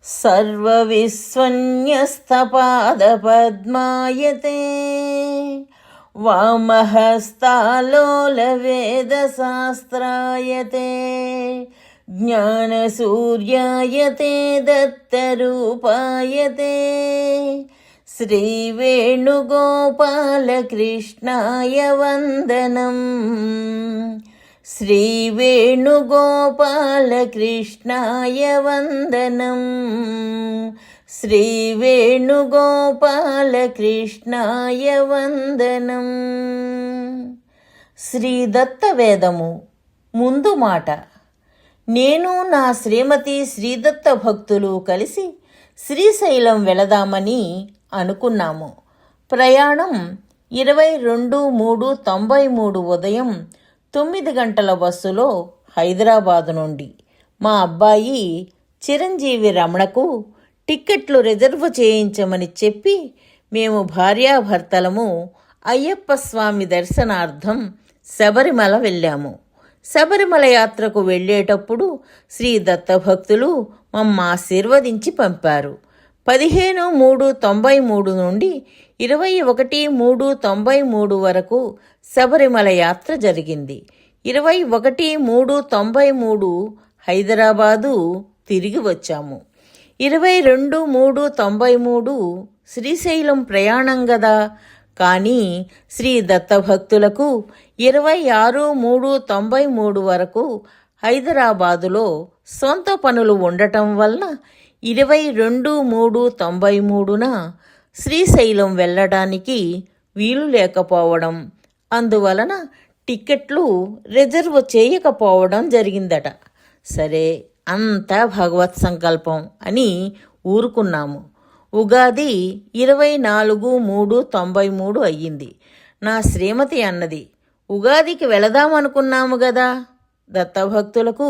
सर्वविस्वन्यस्तपादपद्मायते वामहस्तालोलवेदशास्त्रायते ज्ञानसूर्यायते दत्तरूपायते श्रीवेणुगोपालकृष्णाय वन्दनम् श्रीवेणुगोपालकृष्णाय वन्दनम् శ్రీవేణుగోపాలకృష్ణాయ వందనం. శ్రీదత్తవేదము ముందు మాట. నేను నా శ్రీమతి శ్రీదత్త భక్తులు కలిసి శ్రీశైలం వెళదామని అనుకున్నాము. ప్రయాణం 22/3/93 ఉదయం 9 గంటల బస్సులో హైదరాబాదు నుండి. మా అబ్బాయి చిరంజీవి రమణకు టిక్కెట్లు రిజర్వ్ చేయించమని చెప్పి మేము భార్యాభర్తలము అయ్యప్ప స్వామి దర్శనార్థం శబరిమల వెళ్ళాము. శబరిమల యాత్రకు వెళ్ళేటప్పుడు శ్రీ దత్తభక్తులు మమ్మ ఆశీర్వదించి పంపారు. 15/3/93 నుండి 21/3/93 వరకు శబరిమల యాత్ర జరిగింది. 21/3/93 హైదరాబాదు తిరిగి వచ్చాము. 22/3/93 శ్రీశైలం ప్రయాణం గదా. కానీ శ్రీ దత్తభక్తులకు 26/3/93 వరకు హైదరాబాదులో సొంత పనులు ఉండటం వల్ల 22/3/93న శ్రీశైలం వెళ్ళడానికి వీలు లేకపోవడం, అందువలన టిక్కెట్లు రిజర్వ్ చేయకపోవడం జరిగిందట. సరే, అంతా భగవత్ సంకల్పం అని ఊరుకున్నాము. ఉగాది 24/3/93 అయ్యింది. నా శ్రీమతి అన్నది, ఉగాదికి వెళదామనుకున్నాము గదా. దత్తభక్తులకు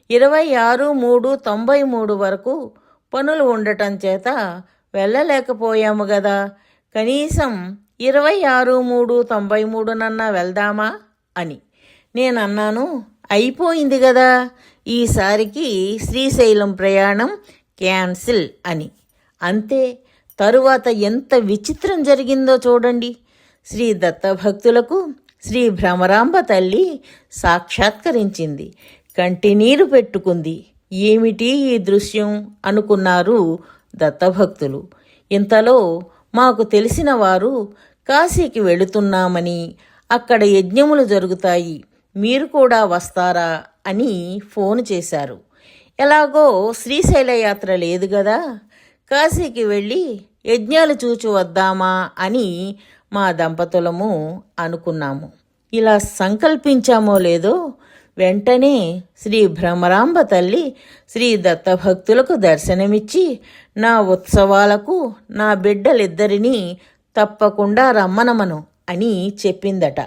26/3/93 వరకు పనులు ఉండటం చేత వెళ్ళలేకపోయాము గదా. కనీసం 26/3/93నన్నా వెళ్దామా అని నేనన్నాను. అయిపోయింది గదా, ఈసారికి శ్రీశైలం ప్రయాణం క్యాన్సిల్ అని. అంతే. తరువాత ఎంత విచిత్రం జరిగిందో చూడండి. శ్రీ దత్తభక్తులకు శ్రీ భ్రమరాంబ తల్లి సాక్షాత్కరించింది. కంటినీరు పెట్టుకుంది. ఏమిటి ఈ దృశ్యం అనుకున్నారు దత్తభక్తులు. ఇంతలో మాకు తెలిసిన వారు కాశీకి వెళుతున్నామని, అక్కడ యజ్ఞములు జరుగుతాయి, మీరు కూడా వస్తారా అని ఫోన్ చేశారు. ఎలాగో శ్రీశైల యాత్ర లేదు గదా, కాశీకి వెళ్ళి యజ్ఞాలు చూచి వద్దామా అని మా దంపతులము అనుకున్నాము. ఇలా సంకల్పించామో లేదో వెంటనే శ్రీ భ్రమరాంబ తల్లి శ్రీ దత్తభక్తులకు దర్శనమిచ్చి నా ఉత్సవాలకు నా బిడ్డలిద్దరినీ తప్పకుండా రమ్మనమను అని చెప్పిందట.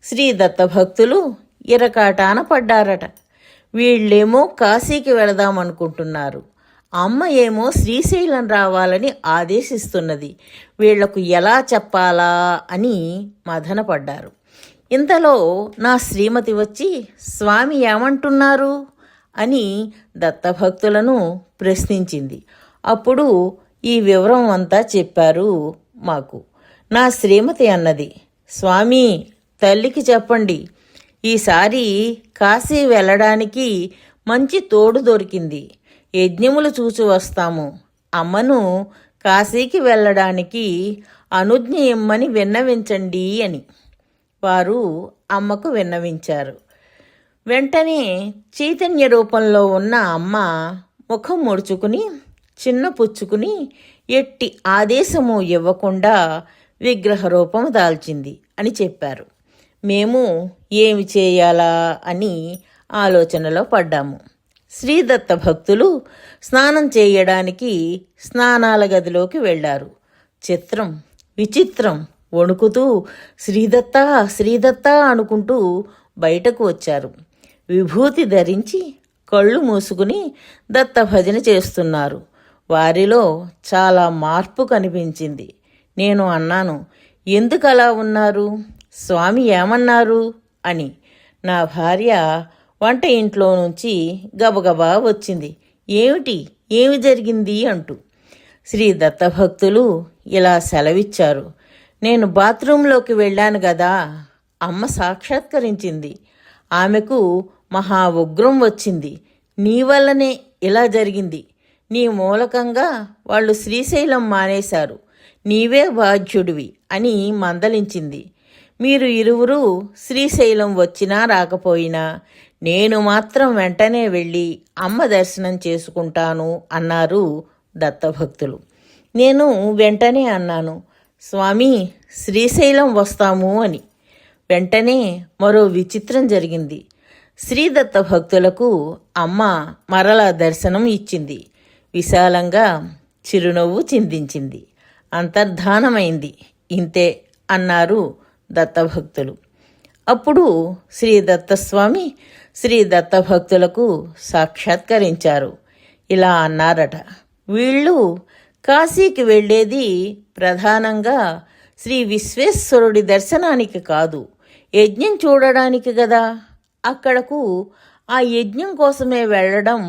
శ్రీ దత్తభక్తులు ఇరకాటాన పడ్డారట. వీళ్ళేమో కాశీకి వెళదామనుకుంటున్నారు, అమ్మ ఏమో శ్రీశైలం రావాలని ఆదేశిస్తున్నది. వీళ్లకు ఎలా చెప్పాలా అని మదనపడ్డారు. ఇంతలో నా శ్రీమతి వచ్చి, స్వామి ఏమంటున్నారు అని దత్తభక్తులను ప్రశ్నించింది. అప్పుడు ఈ వివరం అంతా చెప్పారు మాకు. నా శ్రీమతి అన్నది, స్వామి తల్లికి చెప్పండి, ఈసారి కాశీ వెళ్ళడానికి మంచి తోడు దొరికింది, యజ్ఞములు చూసి వస్తాము, అమ్మను కాశీకి వెళ్ళడానికి అనుజ్ఞ ఇమ్మని విన్నవించండి అని వారు అమ్మకు విన్నవించారు. వెంటనే చైతన్య రూపంలో ఉన్న అమ్మ ముఖం ముడుచుకుని చిన్న పుచ్చుకుని ఎట్టి ఆదేశము ఇవ్వకుండా విగ్రహ రూపం దాల్చింది అని చెప్పారు. మేము ఏమి చేయాలా అని ఆలోచనలో పడ్డాము. శ్రీదత్త భక్తులు స్నానం చేయడానికి స్నానాల గదిలోకి వెళ్ళారు. చిత్రం విచిత్రం, వణుకుతూ శ్రీదత్త శ్రీదత్త అనుకుంటూ బయటకు వచ్చారు. విభూతి ధరించి కళ్ళు మూసుకుని దత్త భజన చేస్తున్నారు. వారిలో చాలా మార్పు కనిపించింది. నేను అన్నాను, ఎందుకు అలా ఉన్నారు, స్వామి ఏమన్నారు అని. నా భార్య వంట ఇంట్లో నుంచి గబగబా వచ్చింది. ఏమిటి ఏమి జరిగింది అంటూ. శ్రీ దత్తభక్తులు ఇలా సెలవిచ్చారు. నేను బాత్రూంలోకి వెళ్ళాను గదా, అమ్మ సాక్షాత్కరించింది. ఆమెకు మహా ఉగ్రం వచ్చింది. నీ వల్లనే ఇలా జరిగింది. నీ మూలకంగా వాళ్ళు శ్రీశైలం మానేశారు. నీవే బాధ్యుడివి అని మందలించింది. మీరు ఇరువురు శ్రీశైలం వచ్చినా రాకపోయినా నేను మాత్రం వెంటనే వెళ్ళి అమ్మ దర్శనం చేసుకుంటాను అన్నారు దత్తభక్తులు. నేను వెంటనే అన్నాను, స్వామి శ్రీశైలం వస్తాము అని. వెంటనే మరో విచిత్రం జరిగింది. శ్రీదత్త భక్తులకు అమ్మ మరలా దర్శనం ఇచ్చింది. విశాలంగా చిరునవ్వు చిందించింది. అంతర్ధానమైంది. ఇంతే అన్నారు దత్తభక్తులు. అప్పుడు శ్రీ దత్తస్వామి శ్రీ దత్తభక్తులకు సాక్షాత్కరించారు. ఇలా అన్నారట, వీళ్ళు కాశీకి వెళ్ళేది ప్రధానంగా శ్రీ విశ్వేశ్వరుడి దర్శనానికి కాదు, యజ్ఞం చూడడానికి గదా. అక్కడకు ఆ యజ్ఞం కోసమే వెళ్ళడం,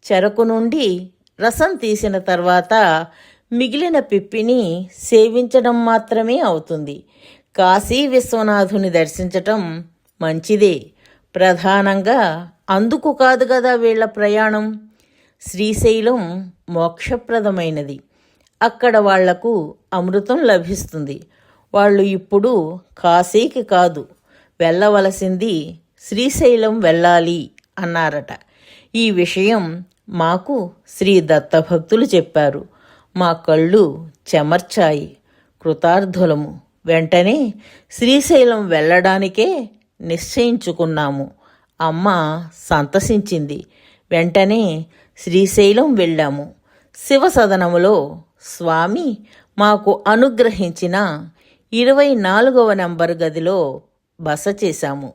చెరకు నుండి రసం తీసిన తర్వాత మిగిలిన పిప్పిని సేవించడం మాత్రమే అవుతుంది. కాశీ విశ్వనాథుని దర్శించటం మంచిదే, ప్రధానంగా అందుకు కాదు కదా వీళ్ల ప్రయాణం. శ్రీశైలం మోక్షప్రదమైనది. అక్కడ వాళ్లకు అమృతం లభిస్తుంది. వాళ్ళు ఇప్పుడు కాశీకి కాదు వెళ్ళవలసింది, శ్రీశైలం వెళ్ళాలి అన్నారట. ఈ విషయం మాకు శ్రీ దత్తభక్తులు చెప్పారు. మా కళ్ళు చెమర్చాయి. కృతార్థులము. వెంటనే శ్రీశైలం వెళ్ళడానికే నిశ్చయించుకున్నాము. అమ్మ సంతసించింది. వెంటనే శ్రీశైలం వెళ్ళాము. శివసదనములో స్వామి మాకు అనుగ్రహించిన 24వ నంబరు గదిలో బస చేశాము.